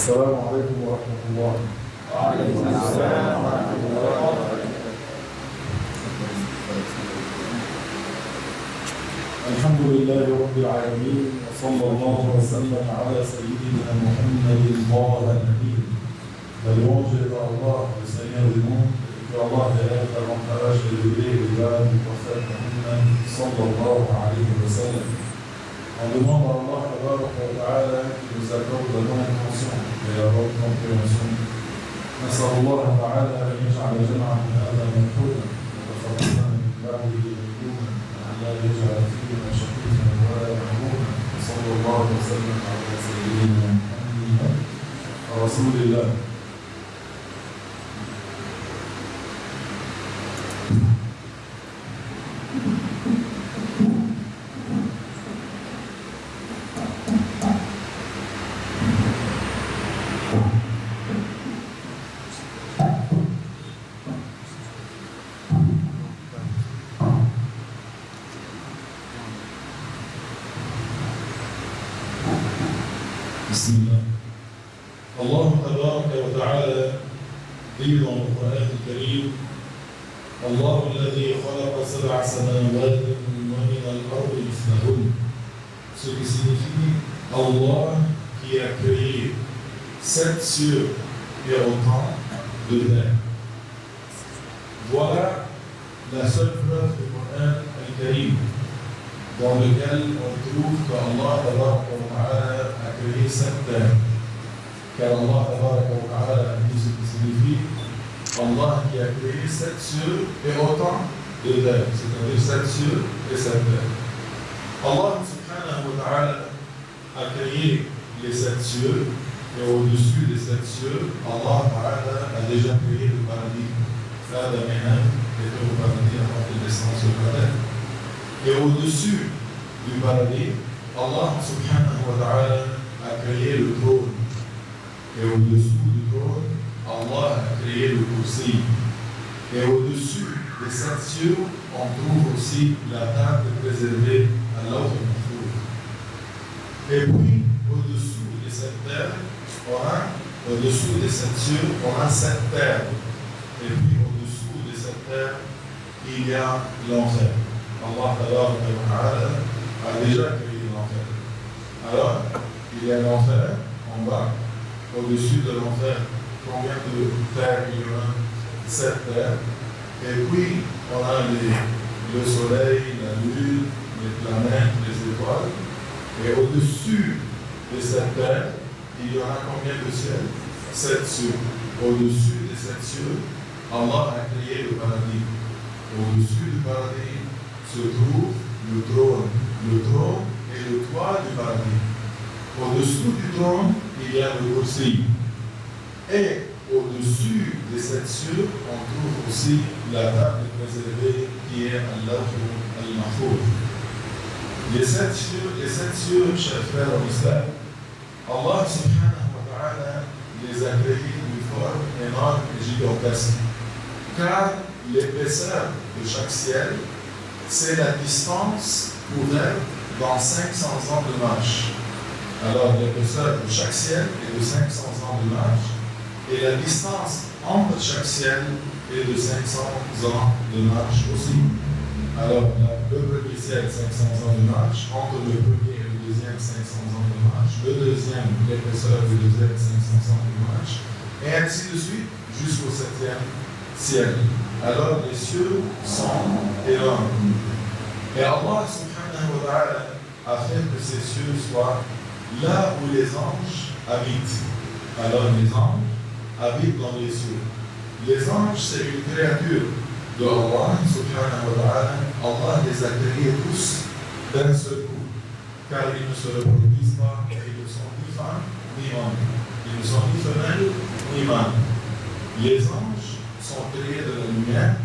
السلام عليكم ورحمة الله. وعليكم السلام ورحمة الله وبركاته. الحمد لله رب العالمين، وصلى الله وسلم على سيدنا محمد طه الأمين. La louange est à Allah, le Seigneur du monde, et que Allah élève davantage l'élevé et l'âme du prophète Muhammad sallallahu alayhi wa sallam. On demande à Allah tabaraka wa ta'ala qui nous accorde la bonne intention et la bonne compréhension. نسأل الله تعالى أن يجعل جمعنا هذا مقبولا وتفرقنا من بعده مقبولا وأن لا يجعل فينا شقيا ولا محروما. وصلى الله وسلم على سيدنا محمد رسول الله. بسم الله. الله تبارك وتعالى dit dans le Coran الكريم: الله الذي خلق سبع سماوات ومن الأرض مثلهن. Ce qui signifie Allah qui a créé 7 cieux et autant de terre. Voilà la seule preuve du Coran al-Karim dans lequel on trouve qu'Allah tabaraka wa ta'ala a créé 7 terres. Car Allah tabaraka wa ta'ala a dit ce qui signifie Allah qui a créé 7 cieux et autant de terres, c'est-à-dire 7 cieux et 7 terres. Allah subhanahu wa ta'ala a créé les 7 cieux et au-dessus des 7 cieux, Allah ta'ala a déjà créé le paradis. Adam et Ève étaient au paradis avant qu'ils descendent sur la terre. Et au-dessus du paradis, Allah subhanahu wa ta'ala a créé le trône. Et au-dessous du trône, Allah a créé le kursi. Et au-dessus des 7 cieux, on trouve aussi la table préservée à l'autre mahfouz. Et puis, au-dessous des 7 terres, au-dessous des 7 cieux, on a 7 terres. Et puis, au-dessous des 7 terres, il y a l'enfer. Allah a déjà créé l'enfer. Alors, il y a l'enfer en bas. Au-dessus de l'enfer, combien de terres il y en a? 7 terres. Et puis, on a le soleil, la lune, les planètes, les étoiles. Et au-dessus de cette terre, il y en a combien de cieux? 7 cieux. Au-dessus de 7 cieux, Allah a créé le paradis. Au-dessus du paradis se trouve le trône. Le trône est le toit du paradis. Au-dessous du trône, il y a le kursi. Et au-dessus des 7 cieux, on trouve aussi la table préservée qui est Allah al-Mahfouz. Les 7 cieux, chers frères en islam, Allah subhanahu wa ta'ala les a créés d'une forme énorme et gigantesque. Car l'épaisseur de chaque ciel, c'est la distance couverte dans 500 ans de marche. Alors, l'épaisseur de chaque ciel est de 500 ans de marche, et la distance entre chaque ciel est de 500 ans de marche aussi. Alors, le premier ciel, 500 ans de marche, entre le premier et le deuxième, 500 ans de marche, le deuxième, l'épaisseur du deuxième, 500 ans de marche, et ainsi de suite, jusqu'au 7e ciel. Alors, les cieux sont énormes. Et Allah subhanahu wa ta'ala a fait que ces cieux soient là où les anges habitent. Alors les anges habitent dans les cieux. Les anges, c'est une créature de Allah subhanahu wa ta'ala. Allah les a créés tous d'un seul coup. Car ils ne se reproduisent pas, et ils ne sont ni femmes ni hommes. Ils ne sont ni femelles ni mâles. Les anges sont créés de la lumière.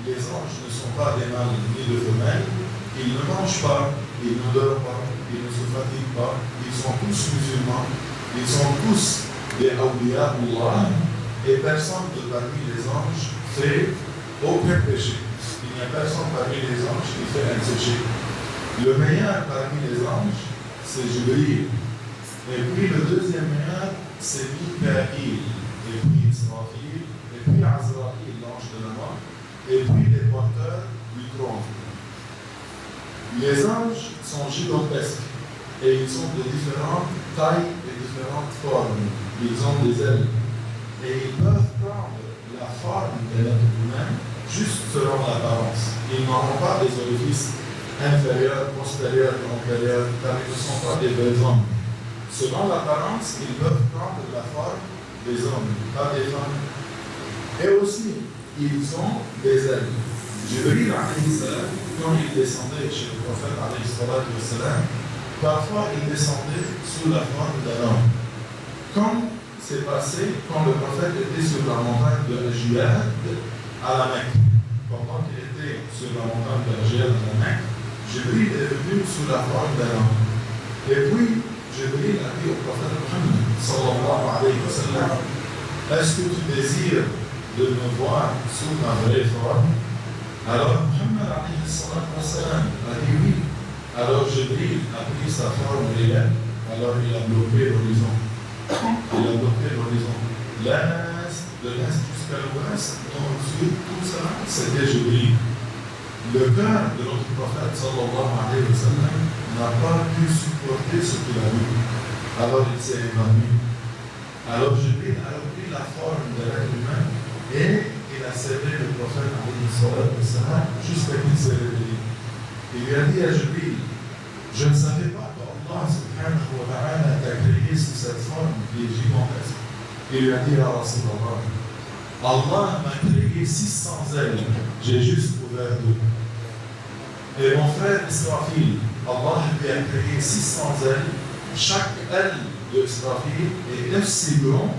Les anges ne sont pas des mâles ni de femelles. Ils ne mangent pas, ils ne dorment pas, ils ne se fatiguent pas, ils sont tous musulmans, ils sont tous des awliya Allah, et personne de parmi les anges fait aucun péché. Il n'y a personne parmi les anges qui fait un péché. Le meilleur parmi les anges, c'est Jibril. Et puis le deuxième meilleur, c'est Mikaïl, et puis Israfil, et puis Azraïl, l'ange de la mort, et puis les porteurs du trône. Les anges sont gigantesques et ils ont de différentes tailles et différentes formes. Ils ont des ailes et ils peuvent prendre la forme de l'être humain juste selon l'apparence. Ils n'auront pas des orifices inférieurs, postérieurs, antérieurs, car ils ne sont pas des vrais hommes. Selon l'apparence, ils peuvent prendre la forme des hommes, pas des femmes. Et aussi, ils ont des ailes. Jibril, quand il descendait chez le prophète, parfois il descendait sous la forme d'un homme. Comme c'est passé quand le prophète était sur la montagne de Jiyad à la Mecque. Pendant qu'il était sur la montagne de Jiyad à la Mecque, Jibril est venu sous la forme d'un homme. Et puis, Jibril a dit au prophète Muhammad, sallallahu alayhi wa sallam, est-ce que tu désires de me voir sous ma vraie forme? Alors Muhammad alayhi wa sallam a dit oui. Alors Jibril a pris sa forme réelle, alors il a bloqué l'horizon. Il a bloqué l'horizon. L'est, de l'est jusqu'à l'ouest, nord, sud, tout ça, c'était Jibril. Le cœur de notre prophète sallallahu alayhi wa sallam n'a pas pu supporter ce qu'il a vu. Alors il s'est évanoui. Alors Jibril a pris la forme de l'être humain et il a servi le prophète alayhi wa sallam jusqu'à qu'il s'est réveillé. Il lui a dit à Jibril, je ne savais pas qu'Allah subhanahu wa ta'ala t'a créé sous cette forme qui est gigantesque. Il lui a dit à Rasulallah, Allah m'a créé 600 ailes, j'ai juste ouvert deux. Et mon frère Israfil, Allah lui a créé 600 ailes, chaque aile de Israfil est aussi grand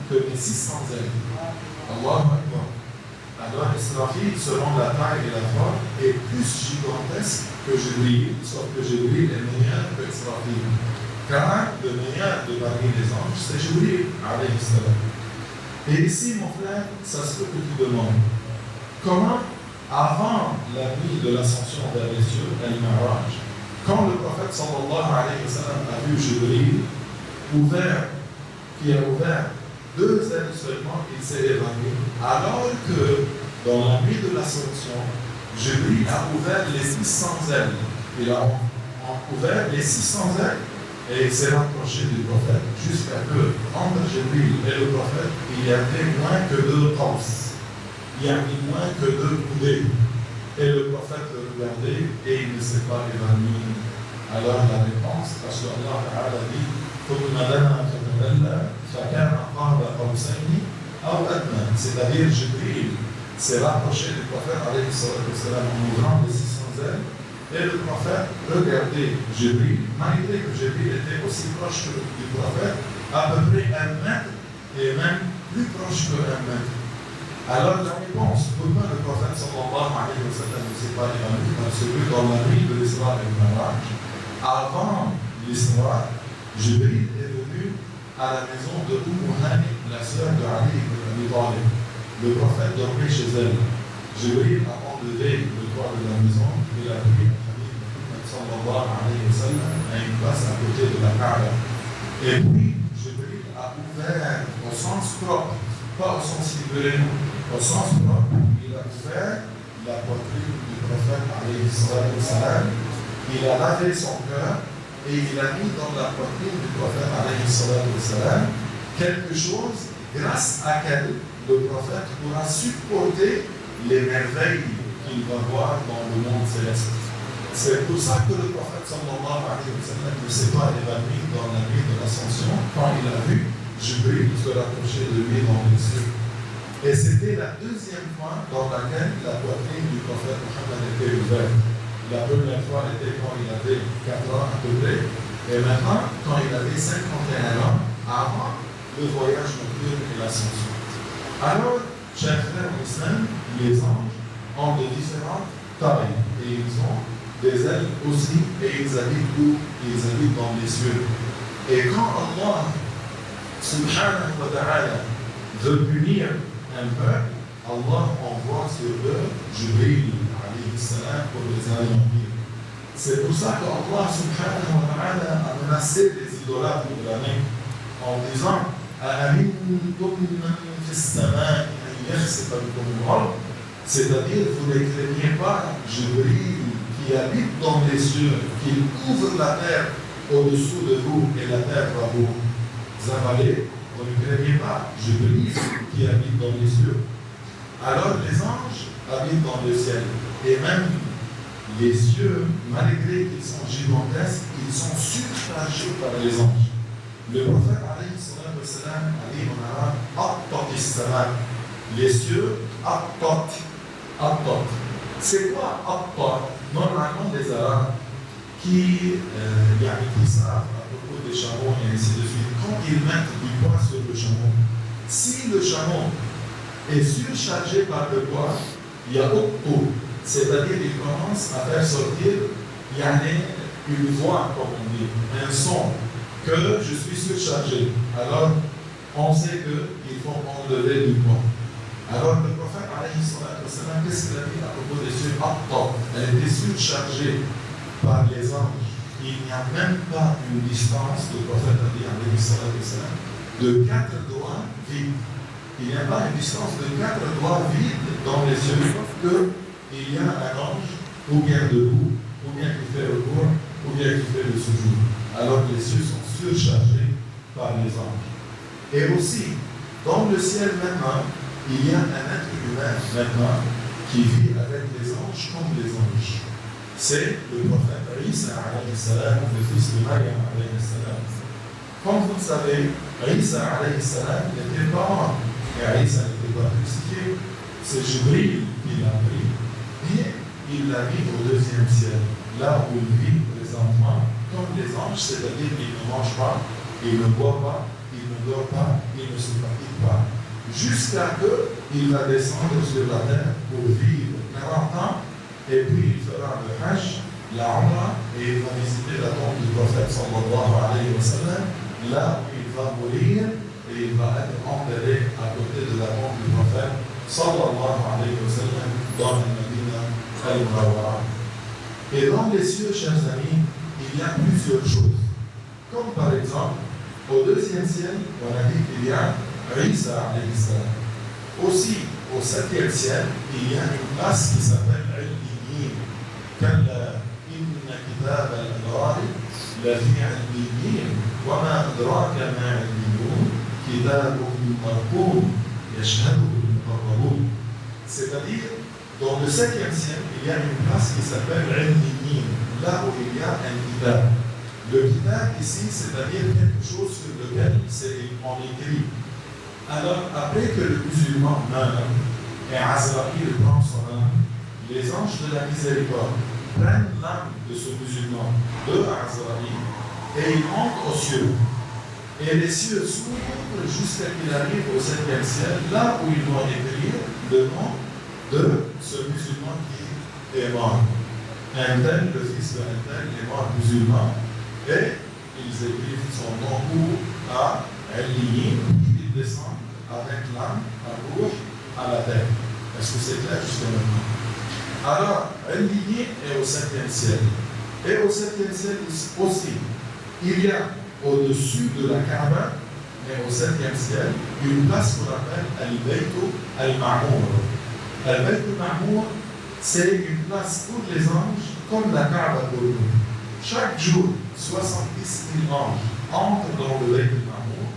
que les 600 ailes. Allahu Akbar. Alors Israfil, selon la taille et la forme, est plus gigantesque que Jibril, sauf que Jibril est meilleur que Israfil. Car le meilleur de parmi les anges, c'est Jibril, alayhi salam. Et ici, mon frère, ça se peut que tu demandes, comment, avant la nuit de l'ascension vers les cieux, al-Ma'raj, quand le prophète sallallahu alayhi wa sallam a vu Jibril qui a ouvert deux ailes seulement, il s'est évanoui, alors que dans la nuit de l'ascension, Jibril a ouvert les 600 ailes. Il a ouvert les 600 ailes et il s'est rapproché du prophète jusqu'à que, entre Jibril et le prophète, il y avait moins que 2 pauses. Il y avait moins que 2 coudées. Et le prophète le regardait et il ne s'est pas évanoui. Alors la réponse, parce que Allah Ta'ala dit, c'est-à-dire Jibril s'est rapproché du prophète en ouvrant les 600 ailes et le prophète regardait Jibril, malgré que Jibril était aussi proche du prophète, à peu près 1 mètre et même plus proche que 1 mètre. Alors la réponse, pourquoi le prophète sallallahu alayhi wa sallam ne s'est pas évanoui? Parce que dans la nuit de l'Isra et du Mi'raj, avant l'Isra, Jibril est venu à la maison de Hani, la sœur de Ali ibn Abi Talib. Le prophète dormait chez elle. Jibril a enlevé le toit de la maison, il a pris Muhammad sallallahu alayhi wa sallam à une place à côté de la Kaaba. Et puis, Jibril a ouvert au sens propre, pas au sens figuré, au sens propre, il a ouvert la poitrine du prophète alayhi salam, il a lavé son cœur et il a mis dans la poitrine du prophète alayhi salam quelque chose grâce à laquelle le prophète pourra supporter les merveilles qu'il va voir dans le monde céleste. C'est pour ça que le prophète sallallahu alayhi wa sallam ne s'est pas évanoui dans la nuit de l'ascension quand il a vu Jibril se rapprocher de lui dans les cieux. Et c'était la deuxième fois dans laquelle la poitrine du prophète Muhammad était ouverte. La première fois était quand il avait 4 ans à peu près, et maintenant quand il avait 51 ans, avant le voyage nocturne et l'ascension. Alors, chers frères en islam, les anges ont de différentes tailles, et ils ont des ailes aussi, et ils habitent où? Ils habitent dans les cieux. Et quand Allah subhanahu wa ta'ala veut punir un peuple, Allah envoie sur eux Jibril alayhi salam pour les anéantir. C'est pour ça qu'Allah subhanahu wa ta'ala a menacé les idolâtres de la Mecque en disant c'est-à-dire vous ne craignez pas Jibril qui habite dans les cieux, qu'il ouvre la terre au-dessous de vous et la terre va vous avaler. Vous ne craignez pas Jibril qui habite dans les cieux. Alors les anges habitent dans le ciel. Et même les cieux, malgré qu'ils sont gigantesques, ils sont surchargés par les anges. Le prophète a dit en arabe Attat is-sama. Les cieux, Attat. Attat. C'est quoi Attat? Normalement, les Arabes qui savent à propos des chameaux et ainsi de suite, quand ils mettent du poids sur le chameau, si le chameau est surchargé par le poids, il y a Otto, c'est-à-dire il commence à faire sortir une voix, comme on dit, un son, que je suis surchargé. Alors, on sait qu'il faut enlever du poids. Alors, le prophète, qu'est-ce qu'il a dit à propos des cieux? Elle était surchargée par les anges. Il n'y a même pas une distance, le prophète a dit, de 4 doigts vides. Il n'y a pas une distance de 4 doigts vides dans les cieux, sauf qu'il y a un ange, ou bien debout, ou bien qui fait le cours, ou bien qui fait le séjour. Alors les cieux sont surchargés par les anges. Et aussi, dans le ciel maintenant, il y a un être humain maintenant qui vit avec les anges comme les anges. C'est le prophète Isa, le fils de Maryam. Comme vous le savez, Isa n'était pas mort. Et Isa n'était pas crucifié. C'est Jibril qui l'a pris. Et il l'a mis au 2e ciel, là où il vit présentement, comme les anges, c'est-à-dire qu'il ne mange pas, il ne boit pas, il ne dort pas, il ne se fatigue pas. Jusqu'à ce qu'il va descendre sur la terre pour vivre 40 ans, et puis il fera le Hajj, la Umrah, et il va visiter la tombe du prophète sallallahu alayhi wa sallam, là où il va mourir, et il va être enterré à côté de la tombe du prophète sallallahu alayhi wa sallam dans la Medina al-Munawwara. Et dans les cieux, chers amis, il y a plusieurs choses. Comme par exemple, au 2e ciel, on a dit qu'il y a Isa alayhi salam. Aussi, au 7e ciel, il y a une place qui s'appelle Al-Ilyin. Kalla inna kitab al-Abrari lafi Al-Ilyin. Wa ma adraka ma Al-Ilyin. Kitabun marqum yashhaduhu al-muqarrabun. C'est-à-dire, dans le 7e ciel, il y a une place qui s'appelle Al-Ilyin, là où il y a un kitab. Le kitab ici, c'est-à-dire quelque chose sur lequel on écrit. Alors, après que le musulman meurt et Azraïl prend son âme, les anges de la miséricorde prennent l'âme de ce musulman, de Azraïl, et ils montent aux cieux. Et les cieux s'ouvrent jusqu'à qu'il arrive au 7e ciel, là où ils vont écrire le nom de ce musulman qui est mort. Un tel, le fils d'un tel, est mort musulman, et ils écrivent son nom à Al-Liyin, ils descendent avec l'âme, à rouge, à la terre. Est-ce que c'est clair jusqu'à maintenant? Alors, Al-Liyin est au 7e ciel. Et au 7e ciel aussi, il y a au-dessus de la Kaaba, mais au 7e ciel, une place qu'on appelle Al-Baytu Al-Ma'mour. Al-Baytu Al-Ma'mour, c'est une place pour les anges, comme la Kaaba pour nous. Chaque jour, 70 000 anges entrent dans le Baytu Al-Ma'mour,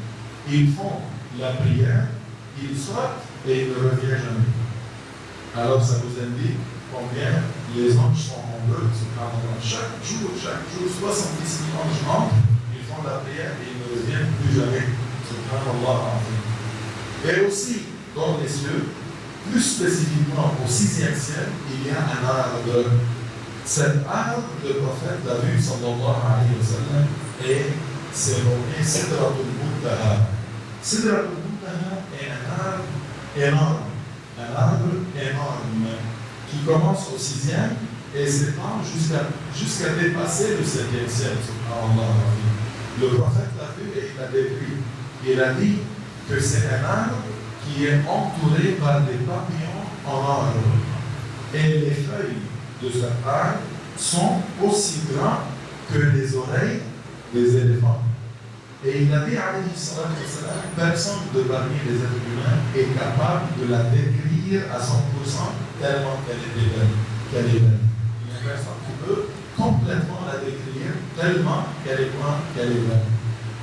ils font la prière, ils sortent et ils ne reviennent jamais. Alors ça vous indique combien les anges sont nombreux. Chaque jour, 70 000 anges entrent, ils font la prière et ils ne reviennent plus jamais. Subhanallah. Et aussi, dans les cieux, plus spécifiquement au 6e ciel, il y a un arbre. Cet arbre, le prophète l'a vu, sallallahu alayhi wa sallam, et c'est nommé Sidratul Muntaha. Sidratul Muntaha est un arbre énorme, qui commence au 6e et s'étend jusqu'à dépasser le 7e ciel. Le prophète l'a vu et il l'a décrit. Il a dit que c'est un arbre qui est entouré par des papillons en or. Et les feuilles de cet arbre sont aussi grandes que les oreilles des éléphants. Et il a dit, alayhi salatu wassalam, personne de parmi les êtres humains est capable de la décrire à 100% tellement qu'elle est belle. Il y a personne qui peut complètement la décrire tellement qu'elle est bonne, qu'elle est belle.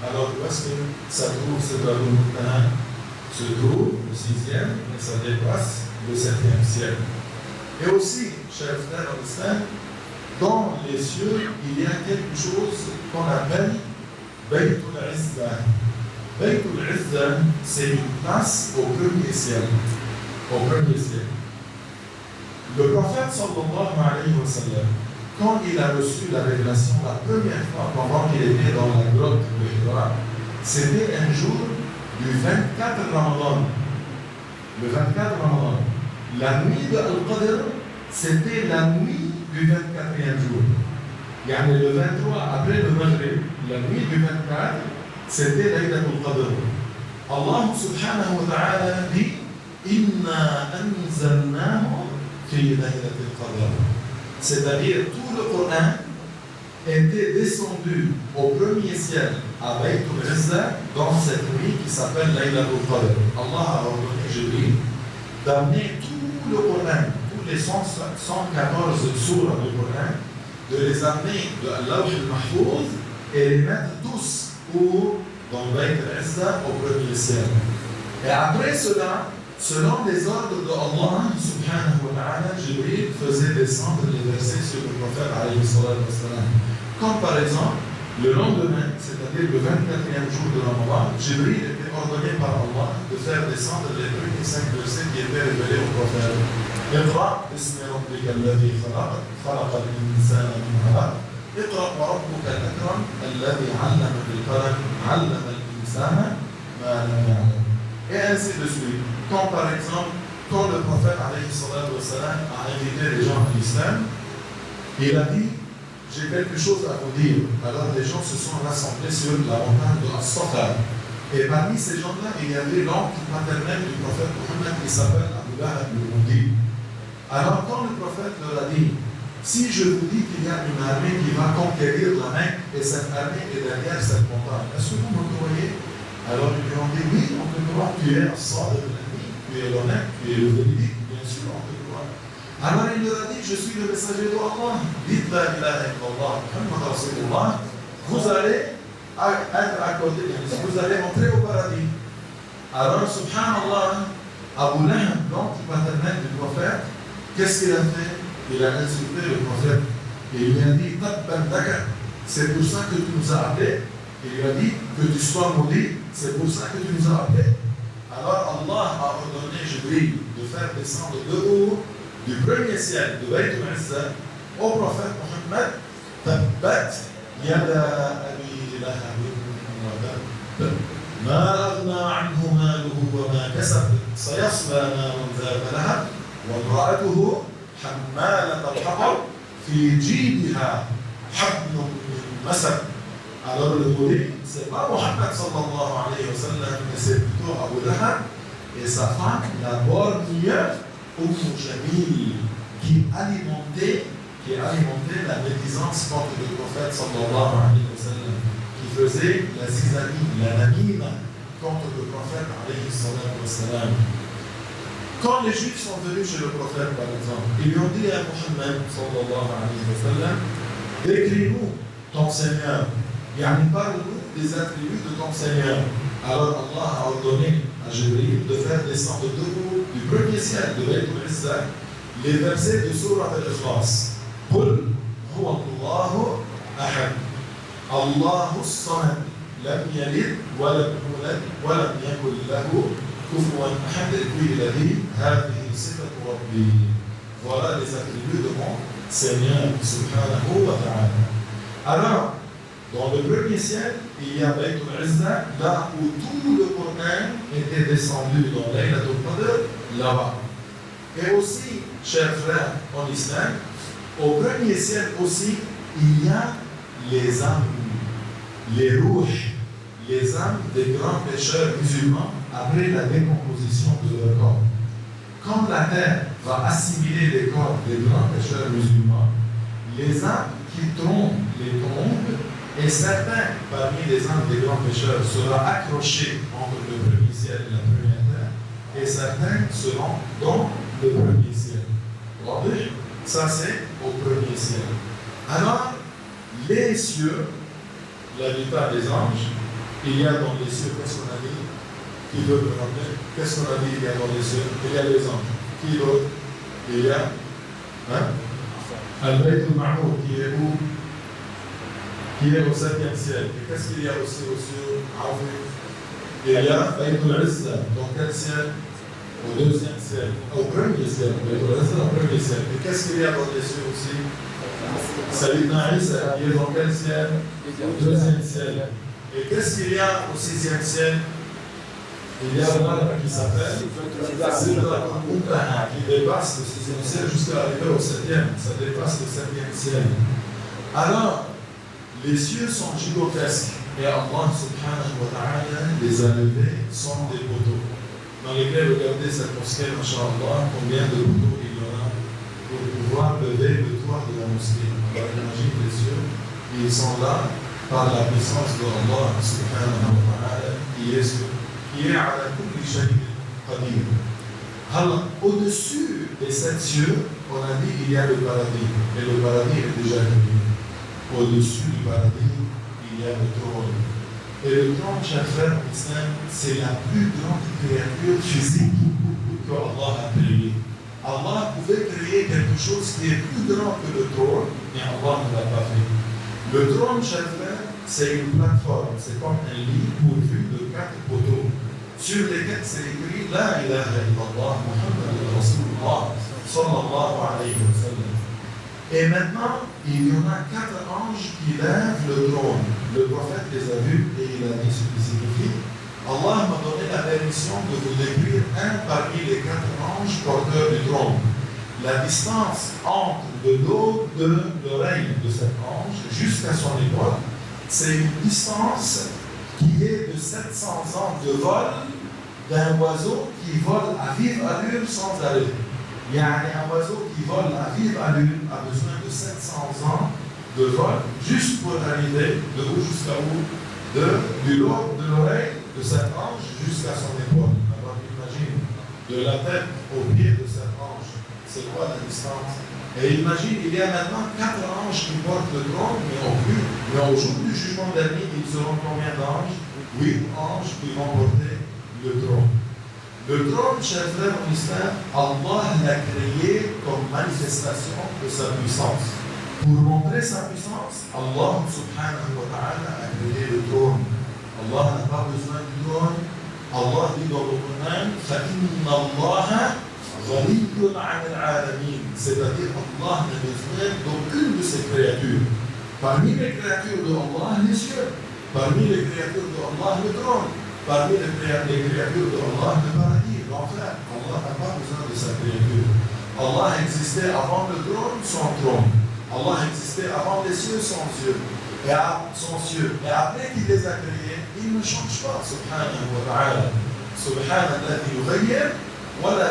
Alors, où est-ce que ça trouve ce tableau maintenant se trouve au 6e, mais ça dépasse le 7e siècle. Et aussi, chers frères en islam, dans les cieux, il y a quelque chose qu'on appelle Baytul Izza. Baytul Izza, c'est une place au premier ciel. Au premier ciel. Le prophète sallallahu alayhi wa sallam, quand il a reçu la révélation la première fois pendant qu'il était dans la grotte de Hira, c'était un jour du 24 Ramadan. Le 24 Ramadan. La nuit de Al-Qadr, c'était la nuit du 24e jour. Yani le 23 après le Maghrib, la nuit du 24, c'était Laylatul Qadr. Allah subhanahu wa ta'ala dit Inna anzalnahu fi Laylatul Qadr. C'est-à-dire tout le Coran était descendu au premier ciel à Baytul Izza dans cette nuit qui s'appelle Laylatul Qadr. Allah a ordonné Jibril d'amener tout le Coran, tous les 114 sourates du Coran, de les amener de Lawh al-Mahfouz et les mettre tous dans Baytul Izza au premier ciel. Et après cela, selon les ordres de Allah subhanahu wa ta'ala, Jibril faisait descendre les versets sur le prophète alayhi salatu wassalam. Comme par exemple, le lendemain, c'est-à-dire le 24e jour de Ramadan, Jibril était ordonné par Allah de faire descendre les premiers 5 versets qui étaient révélés au prophète. اقرأ باسم ربك الذي خلق خلق الإنسان من علق اقرأ وربك الأكرم الذي علم بالقلم علم الإنسان ما لم يعلم. Et ainsi de suite. Comme par exemple, quand le prophète alayhi salatu wassalam a invité les gens à l'islam, il a dit j'ai quelque chose à vous dire. Alors les gens se sont rassemblés sur la montagne de As-Safa. Et parmi ces gens-là, il y avait l'oncle maternel du prophète Mohammed qui s'appelle Abu Lahab al-Mundi. Alors quand le prophète leur a dit si je vous dis qu'il y a une armée qui va conquérir la Mecque et cette armée est derrière cette montagne, est-ce que vous me croyez? Alors ils lui ont dit oui, on te croit, tu es un sort de l'ennemi, tu es l'honnête, tu es le véridique, bien sûr, on te croit. Alors il leur a dit je suis le messager d'Allah, dites la ilaha illallah, Muhammad Rasulullah, vous allez être accordé, vous allez entrer au paradis. Alors subhanallah, Abu Lahab, l'oncle paternel du prophète, qu'est-ce qu'il a fait? Il a insulté le prophète et il lui a dit Tabban daka, c'est pour ça que tu nous as appelés. Il lui a dit que tu sois maudit, c'est pour ça que tu nous as appelés. Alors Allah a ordonné Jibril de faire descendre de haut du premier ciel de Baytul Izza au prophète Mohammed Tabbat yada abi lahab wa tab ما أغنى عنه ماله وما كسب سيصلى نارا ذات لهب وامرأته حمالة الحطب في جيبها حبل من مسد. Alors le maudit, c'est pas Mohammed sallallahu alayhi wa sallam, mais c'est plutôt Abu Lahab et sa femme, la borgne Jamil, qui alimentait la médisance contre le prophète sallallahu alayhi wa sallam, qui faisait la zizanie, la namime contre le prophète alayhi wa sallam. Quand les Juifs sont venus chez le prophète, par exemple, ils lui ont dit à Mohammed sallallahu alayhi wa sallam, décris-nous ton Seigneur. Parle-nous des attributs de ton Seigneur. Alors Allah a ordonné à Jibril de faire descendre de haut du premier ciel de Baytul Izza les versets de Surat Al-Ikhlas. Qul huwa Allahu ahad. Allahu as-samad. Lam yalid wa lam yulad wa lam yakul lahu kufuwan ahad. Puis il a dit Hadhihi sifatu Rabbi. Voilà les attributs de mon Seigneur subhanahu wa ta'ala. Alors, dans le premier ciel, il y a Baytul Izza, là où tout le Coran était descendu dans Laylatul Qadr, là-bas. Et aussi, chers frères en islam, au premier ciel aussi, il y a les âmes, les rouhes, les âmes des grands pécheurs musulmans après la décomposition de leur corps. Quand la terre va assimiler les corps des grands pécheurs musulmans, les âmes qui trompent les tombes Et certains, parmi les anges des grands pécheurs, seront accrochés entre le premier ciel et la première terre, et certains seront dans le premier ciel. Ça, c'est au premier ciel. Alors, les cieux, l'habitat des anges, il y a dans les cieux, qu'est-ce qu'on a dit? Qui veut me rappeler? Qu'est-ce qu'on a dit il y a dans les cieux? Il y a les anges. Qui d'autre? Il y a Al-Bayt al-Ma'mour, qui est où? Qui est au 7e ciel. Et qu'est-ce qu'il y a aussi aux cieux? Il y a Bayt al-Izza. Dans quel ciel? Au 2e ciel. Au 1er ciel. Bayt al-Izza au 1er ciel. Et qu'est-ce qu'il y a dans les cieux aussi? Sayyidina Isa, qui est dans quel ciel? Au 2e ciel. Et qu'est-ce qu'il y a au 6e ciel? Il y a un arbre qui s'appelle Sidratul Muntaha, qui dépasse le 6e ciel jusqu'à arriver au 7e. Ça dépasse le 7e ciel. Alors, les cieux sont gigantesques et Allah subhanahu wa ta'ala les a levés sans des poteaux. Dans lesquels, regardez cette mosquée, masha'Allah, combien de poteaux il y en a pour pouvoir lever le toit de la mosquée. Alors, imagine les cieux, ils sont là par la puissance de Allah subhanahu wa ta'ala qui est à la kulli shay'in qadir. Alors, au-dessus des 7 cieux, on a dit il y a le paradis. Et le paradis est déjà créé. Au-dessus du paradis, il y a le trône. Et le trône, chers frères en islam, c'est la plus grande créature physique que Allah a créée. Allah pouvait créer quelque chose qui est plus grand que le trône, mais Allah ne l'a pas fait. Le trône, chers frères, c'est une plateforme, c'est comme un lit pourvu de 4 poteaux, sur lesquels c'est écrit La ilaha illallah Muhammad Rasulullah sallallahu alayhi wa sallam. Et maintenant, il y en a 4 anges qui lèvent le trône. Le prophète les a vus et il a dit ce qui signifie Allah m'a donné la permission de vous décrire un parmi les 4 anges porteurs du trône. La distance entre de l'aube de l'oreille de cet ange jusqu'à son épaule, c'est une distance qui est de 700 ans de vol d'un oiseau qui vole à vive allure sans arrêt. Il y a un oiseau qui vole à vive allure a besoin de 700 ans de vol juste pour arriver de où jusqu'à où? Du lobe de l'oreille de cet ange jusqu'à son épaule. Alors imagine, de la tête au pied de cet ange, c'est quoi la distance? Et imagine, il y a maintenant 4 anges qui portent le trône, mais au jour du jugement dernier, ils seront combien d'anges? 8 anges qui vont porter le trône. Le trône, chers frères en islam, Allah l'a créé comme manifestation de sa puissance. Pour montrer sa puissance, Allah subhanahu wa ta'ala a créé le trône. Allah n'a pas besoin du trône. Allah dit dans le Coran, فَإِنَّ اللَّهَ c'est-à-dire Allah n'a besoin d'aucune de ces créatures. Parmi les créatures de Allah, les cieux. Parmi les créatures de Allah, le trône. Parmi les créatures de Allah, le paradis, l'enfer. Allah n'a pas besoin de sa créature. Allah existait avant le trône, sans trône. Allah existait avant les cieux, sans cieux. Et après qu'il les a créés, il ne change pas. Subhanahu wa ta'ala. Subhanahu alladhi yughayyir. Alors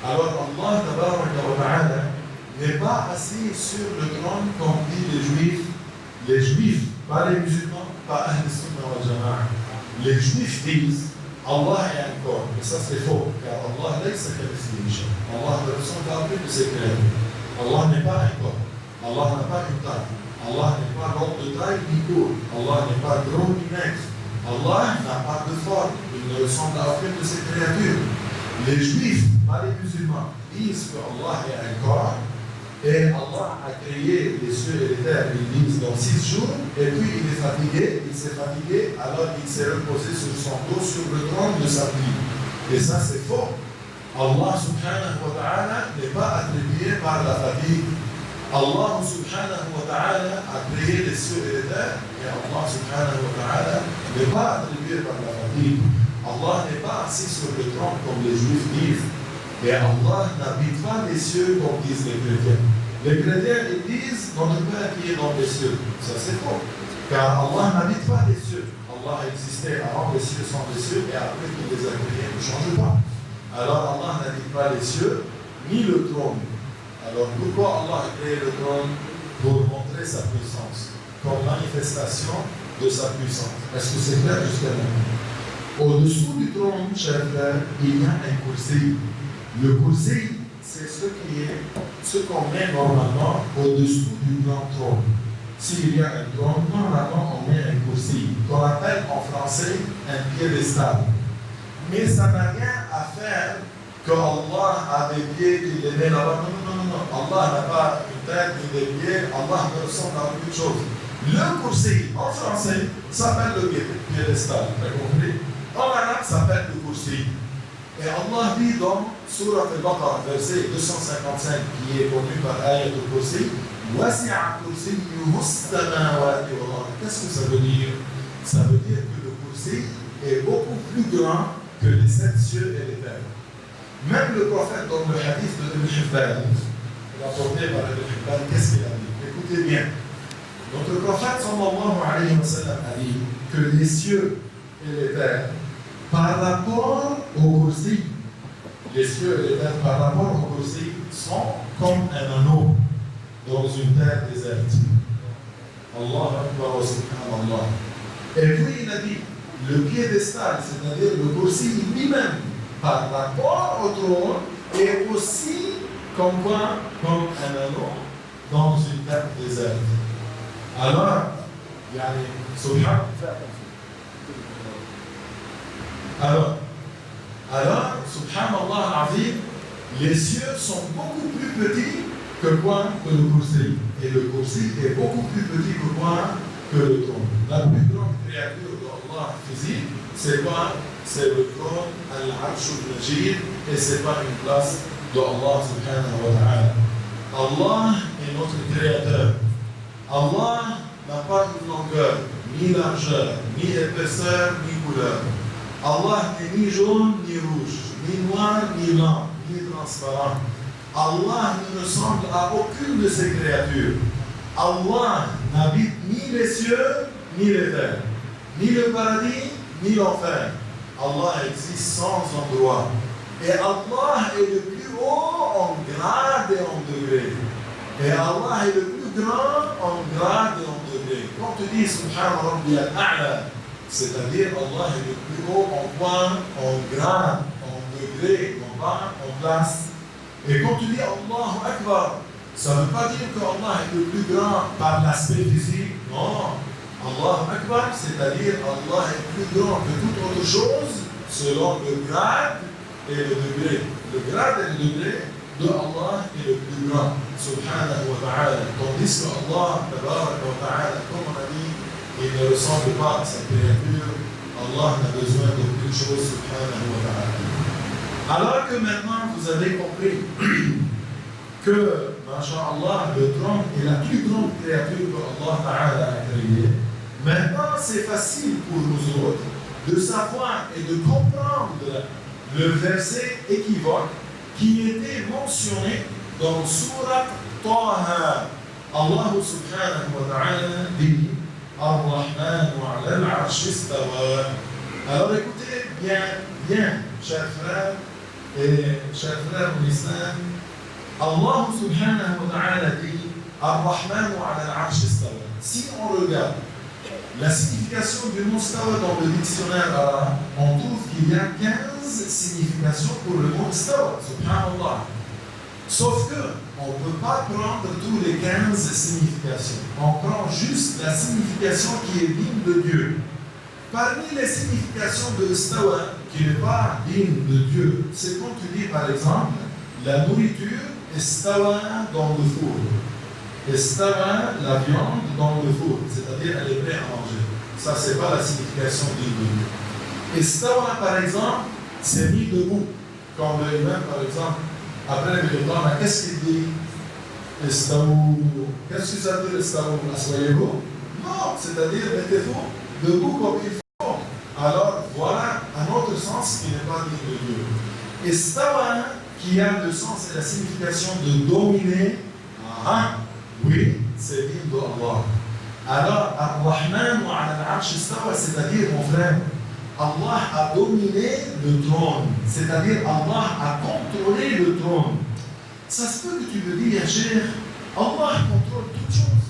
Allah ta'ala n'est pas assis sur le trône comme disent les juifs, pas les musulmans, pas Ahl Sunnah wal Jama'a. Les juifs disent Allah est un corps, mais ça c'est faux, car Allah Allah ne ressemble pas plus de ses créatures. Allah n'est pas un corps, Allah n'a pas une taille, Allah n'est pas long de taille ni court, Allah n'est pas gros ni maigre, Allah n'a pas de forme, il ne ressemble à aucune de ses créatures. Les juifs, pas les musulmans, disent que Allah est un corps et Allah a créé les cieux et les terres, ils disent dans 6 jours, et puis il s'est fatigué, alors il s'est reposé sur son dos, sur le trône de sa vie. Et ça c'est faux. Allah subhanahu wa ta'ala n'est pas attribué par la fatigue. Allah subhanahu wa ta'ala a créé les cieux et les terres, et Allah subhanahu wa ta'ala n'est pas attribué par la fatigue. Allah n'est pas assis sur le trône comme les juifs disent. Et Allah n'habite pas les cieux comme disent les chrétiens. Les chrétiens ils disent notre Père qui est dans les cieux. Ça c'est faux. Car Allah n'habite pas les cieux. Allah existait avant les cieux, sans les cieux, et après qu'il les a créés, ne change pas. Alors Allah n'habite pas les cieux, ni le trône. Alors pourquoi Allah a créé le trône? Pour montrer sa puissance. comme manifestation de sa puissance. Est-ce que c'est clair jusqu'à maintenant? Au-dessous du trône, chers frères, il y a un kursi. Le kursi, c'est ce qu'on met normalement au-dessous du grand trône. S'il y a un trône, normalement on met un kursi, qu'on appelle en français un piédestal. Mais ça n'a rien à faire que Allah a des pieds qui les met là-bas. Non. Allah n'a pas une tête ni des pieds. Allah ne ressemble à aucune chose. Le kursi, en français, s'appelle le piédestal. Vous avez compris? En arabe, ça s'appelle le kursi. Et Allah dit dans Surat al-Baqarah, verset 255, qui est connu par Ayat al-Kursi, Wasi'a kursiyyuhu as-samawati wal ard. Qu'est-ce que ça veut dire? Ça veut dire que le kursi est beaucoup plus grand que les 7 cieux et les terres. Même le prophète, dans le hadith de Ibn Hibban, rapporté par Ibn Hibban, qu'est-ce qu'il a dit? Écoutez bien. Notre prophète, sallallahu alayhi wa sallam, a dit que les cieux et les terres, par rapport au kursi, les cieux et les terres, par rapport au kursi, sont comme un anneau dans une terre déserte. Allah Akbar wa subhanallah. Et puis il a dit, le piédestal, c'est-à-dire le kursi lui-même, par rapport au trône, est aussi comme quoi, comme un anneau dans une terre déserte. Alors, subhanallah azim, les cieux sont beaucoup plus petits que quoi? Que le kursi. Et le kursi est beaucoup plus petit que quoi? Que le trône. La plus grande créature d'Allah physique, c'est quoi? C'est le trône, Al-Arsh al-Majid, et c'est pas une place d'Allah subhanahu wa ta'ala. Allah est notre créateur. Allah n'a pas une longueur, ni largeur, ni épaisseur, ni couleur. Allah n'est ni jaune, ni rouge, ni noir, ni blanc, ni transparent. Allah ne ressemble à aucune de ses créatures. Allah n'habite ni les cieux, ni les terres, ni le paradis, ni l'enfer. Allah existe sans endroit. Et Allah est le plus haut en grade et en degré. Et Allah est le plus grand en grade et en degré. Quand tu dis Subhana Rabbi al-A'la, c'est-à-dire Allah est le plus haut en point, en grade, en degré, en bas, en place. Et quand tu dis Allahu Akbar, ça ne veut pas dire que Allah est le plus grand par l'aspect physique. Non. Allah Akbar, c'est-à-dire Allah est plus grand que toute autre chose selon le grade et le degré. Le grade et le degré de Allah est le plus grand, subhanahu wa ta'ala. Tandis que Allah, tabaraka wa ta'ala, comme on a dit, il ne ressemble pas à sa créature. Allah n'a besoin d'aucune chose, subhanahu wa ta'ala. Alors que maintenant vous avez compris que, masha'Allah, le trône est la plus grande créature que Allah ta'ala a créée, maintenant c'est facile pour nous autres de savoir et de comprendre le verset équivoque qui était mentionné dans Surat Taha. Allah subhanahu wa ta'ala dit Ar-Rahman wa 'ala al-'arsh istawa. Alors écoutez bien, chers frères et chers frères en islam, Allah subhanahu wa ta'ala dit Ar-Rahman wa 'ala al-'arsh istawa. Si on regarde la signification du mot stawa dans le dictionnaire arabe, on trouve qu'il y a 15 significations pour le mot stawa, subhanallah. Sauf que on ne peut pas prendre tous les 15 significations. On prend juste la signification qui est digne de Dieu. Parmi les significations de stawa, qui n'est pas digne de Dieu, c'est quand tu dis par exemple, la nourriture est stawa dans le four. Istawa, la viande dans le four, c'est-à-dire elle est prête à manger. Ça, c'est pas la signification du Dieu. Istawa, par exemple, c'est mis debout. Quand le imam, par exemple, après le Ramadan, qu'est-ce qu'il dit? Istawu. Qu'est-ce que ça veut dire Istawu? Assoyez-vous? Non, c'est-à-dire mettez-vous debout comme il faut. Alors, voilà un autre sens qui n'est pas dit de Dieu. Istawa, qui a le sens et la signification de dominer. Oui, c'est digne d'Allah. Alors, Ar-Rahman wa 'ala al-'arsh istawa, c'est-à-dire, mon frère, Allah a dominé le trône. C'est-à-dire, Allah a contrôlé le trône. Ça se peut que tu me dis, Cheikh, Allah contrôle toutes choses.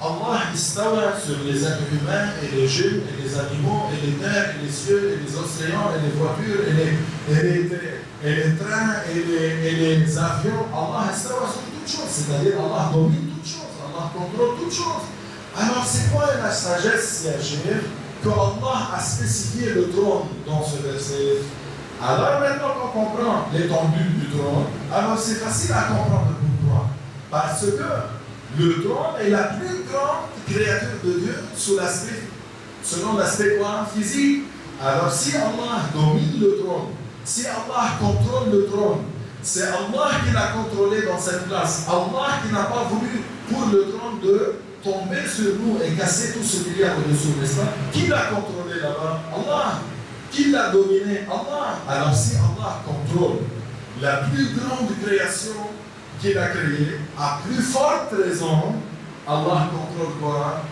Allah istawa sur les êtres humains et les jeunes et les animaux et les terres et les cieux et les océans et les voitures et les trains et les avions. Allah istawa sur toutes choses, c'est-à-dire Allah domine toutes choses, Allah contrôle toutes choses. Alors c'est quoi la sagesse, ya Cheikh, que Allah a spécifié le trône dans ce verset? Alors maintenant qu'on comprend l'étendue du trône, alors c'est facile à comprendre pourquoi. Parce que le trône est la plus grande créature de Dieu selon l'aspect physique. Alors si Allah domine le trône, si Allah contrôle le trône, c'est Allah qui l'a contrôlé dans cette place. Allah qui n'a pas voulu pour le trône de tomber sur nous et casser tout ce qu'il y a au-dessous, n'est-ce pas? Qui l'a contrôlé là-bas? Allah. Qui l'a dominé? Allah. Alors si Allah contrôle la plus grande création qu'il a créée, à plus forte raison, Allah contrôle quoi?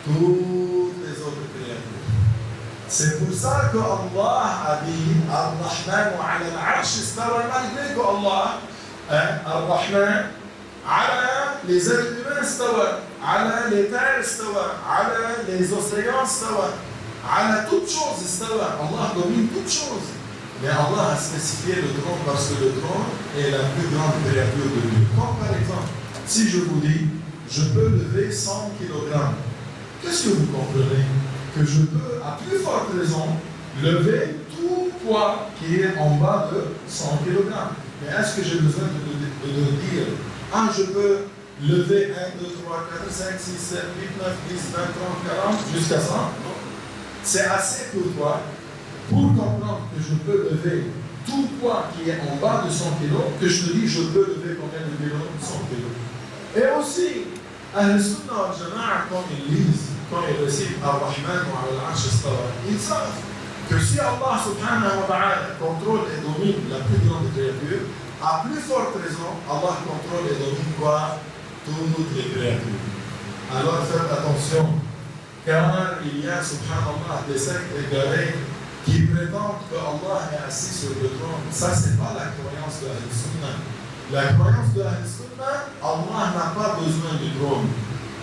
Toutes les autres créatures. C'est pour ça que Allah a dit Ar-Rahman wa ala al-Arsh istawa, malgré que Allah, Ar-Rahman, ala les êtres humains istawa, ala les terres istawa, ala les océans istawa, ala toutes choses istawa. Allah domine toutes choses. Mais Allah a spécifié le trône parce que le trône est la plus grande créature de Dieu. Comme par exemple, si je vous dis, je peux lever 100 kg, qu'est-ce que vous comprenez? Que je peux, à plus forte raison, lever tout poids qui est en bas de 100 kg. Mais est-ce que j'ai besoin de dire, je peux lever 1, 2, 3, 4, 5, 6, 7, 8, 9, 10, 20, 30, 40, jusqu'à 100? C'est assez pour toi pour comprendre que je peux lever tout poids qui est en bas de 100 kg, que je te dis, je peux lever combien de kilos? 100 kg. Et aussi, Ahl-Sunnah wal-Jama'a, quand ils lisent, quand ils récitent Ar-Rahman wa ala al-Arsh istawa, ils savent que si Allah subhanahu wa ta'ala contrôle et domine la plus grande créature, à plus forte raison, Allah contrôle et domine quoi? Toutes les créatures. Alors faites attention, car il y a, subhanallah, des sectes égarés qui prétendent que Allah est assis sur le trône. Ça, c'est pas la croyance de Ahl-Sunnah. La croyance de Ahl-Sunnah, Allah n'a pas besoin du trône.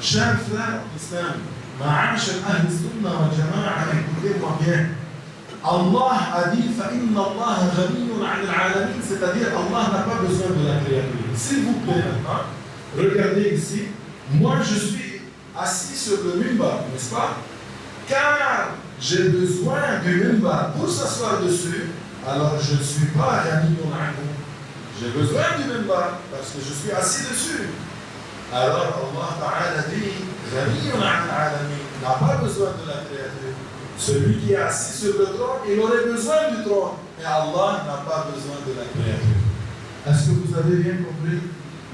Chers frères en islam, ma'ashar Ahl-Sunnah wa Jama'a, écoutez-moi bien. Allah a dit فَإِنَّ اللَّهَ غَنِيٌّ عَنِ الْعَالَمِينَ, c'est-à-dire Allah n'a pas besoin de la créature. S'il vous plaît maintenant, regardez ici, moi je suis assis sur le minbar, n'est-ce pas? Car j'ai besoin du minbar pour s'asseoir dessus, alors je ne suis pas Ghaniyun anhu. J'ai besoin du minbar parce que je suis assis dessus. Alors Allah Ta'ala dit Ghaniyun an al-alamin, n'a pas besoin de la créature. Celui qui est assis sur le trône, il aurait besoin du trône. Mais Allah n'a pas besoin de la créature. Est-ce que vous avez bien compris?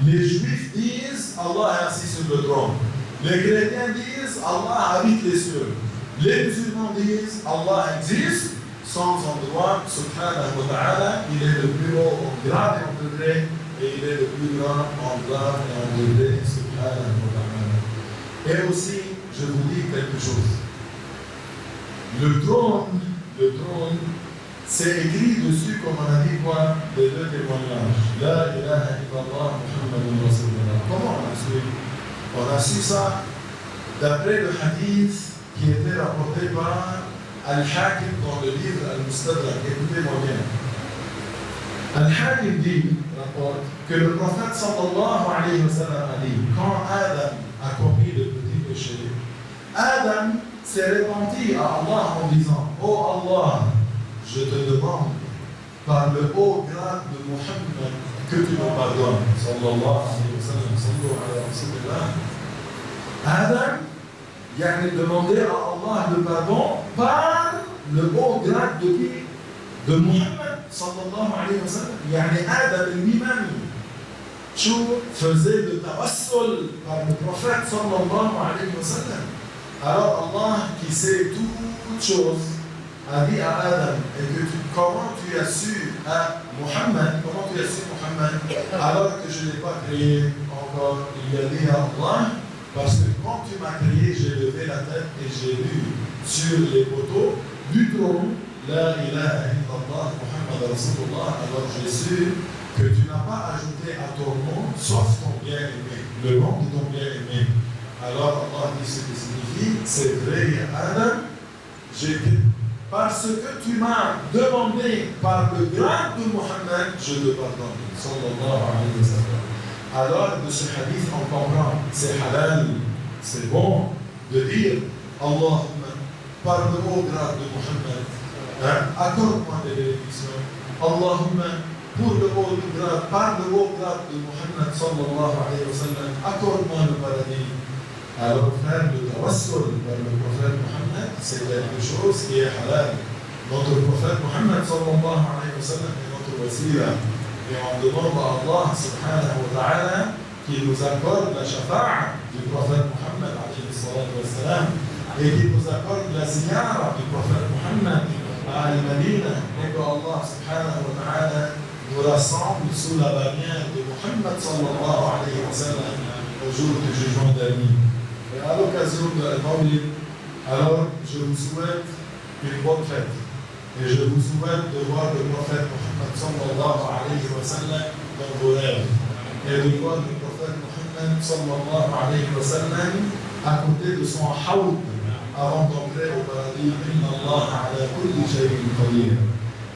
Les Juifs disent Allah est assis sur le trône. Les chrétiens disent Allah habite les cieux. Les musulmans disent Allah existe sans endroit, subhanahu wa ta'ala, il est le plus haut en grade et en degré, et il est le plus grand en grade et en degré, subhanahu wa ta'ala. Et aussi, je vous dis quelque chose. Le trône, c'est écrit dessus, comme on a dit quoi, les deux témoignages. La ilaha illallah Muhammadun Rasulullah. Comment on a su? On a su ça d'après le hadith qui était rapporté par Al-Hakim dans le livre Al-Mustadrak. Écoutez-moi bien. Al-Hakim dit, rapporte, que le prophète sallallahu alayhi wa sallam a dit, quand Adam a commis le petit péché, Adam s'est repenti à Allah en disant, oh Allah, je te demande, par le haut grade de Muhammad, que tu me pardonnes. Sallallahu alayhi wa sallam, sallallahu alayhi wa sallam. Adam, il a demandé à Allah le pardon par le haut grade de qui? De Muhammad, sallallahu alayhi wa sallam. Yani Adam lui-même, faisait le tawassul par le prophète, sallallahu alayhi wa sallam. Alors Allah, qui sait toutes choses, a dit à Adam, comment tu as su à Muhammad, alors que je ne l'ai pas créé encore? Il a dit à Allah, parce que quand tu m'as créé, j'ai levé la tête et j'ai lu sur les poteaux du trône, La ilaha illallah Muhammad Rasulullah, alors j'ai su que tu n'as pas ajouté à ton nom, sauf ton bien-aimé, le nom de ton bien-aimé. Alors Allah dit ce que signifie, c'est vrai, Adam, j'étais. Parce que tu m'as demandé par le grade de Mohammed, je te pardonne. Sallallahu alayhi wa sallam. Alors, de ce hadith, on comprend, c'est halal, c'est bon de dire Allahumma, par le haut grade de Mohammed, accorde-moi des bénédictions. Allahumma, pour le haut grade, par le haut grade de Mohammed, sallallahu alayhi wa sallam, accorde-moi le paradis. Alors, faire le tawassul vers le prophète Mohammed, c'est quelque chose qui est halal. Notre prophète Mohammed, sallallahu alayhi wa sallam, est notre wasila. Et on demande à Allah, subhanahu wa ta'ala, qu'il nous accorde la shafa'a du prophète Mohammed, alayhi salatu wa salam, et qu'il nous accorde la ziyara du prophète Mohammed à Al-Madina, et que Allah, subhanahu wa ta'ala, nous rassemble sous la bannière de Mohammed, sallallahu alayhi wa sallam, au jour du jugement dernier. Et à l'occasion de Al-Mawlid, alors je vous souhaite une bonne fête. Et je vous souhaite de voir le prophète Mohammed sallallahu alayhi wa sallam dans vos rêves. Et de voir le prophète Mohammed sallallahu alayhi wa sallam à côté de son hawd avant d'entrer au paradis. Inna Allah ala kulli shay'in qadir.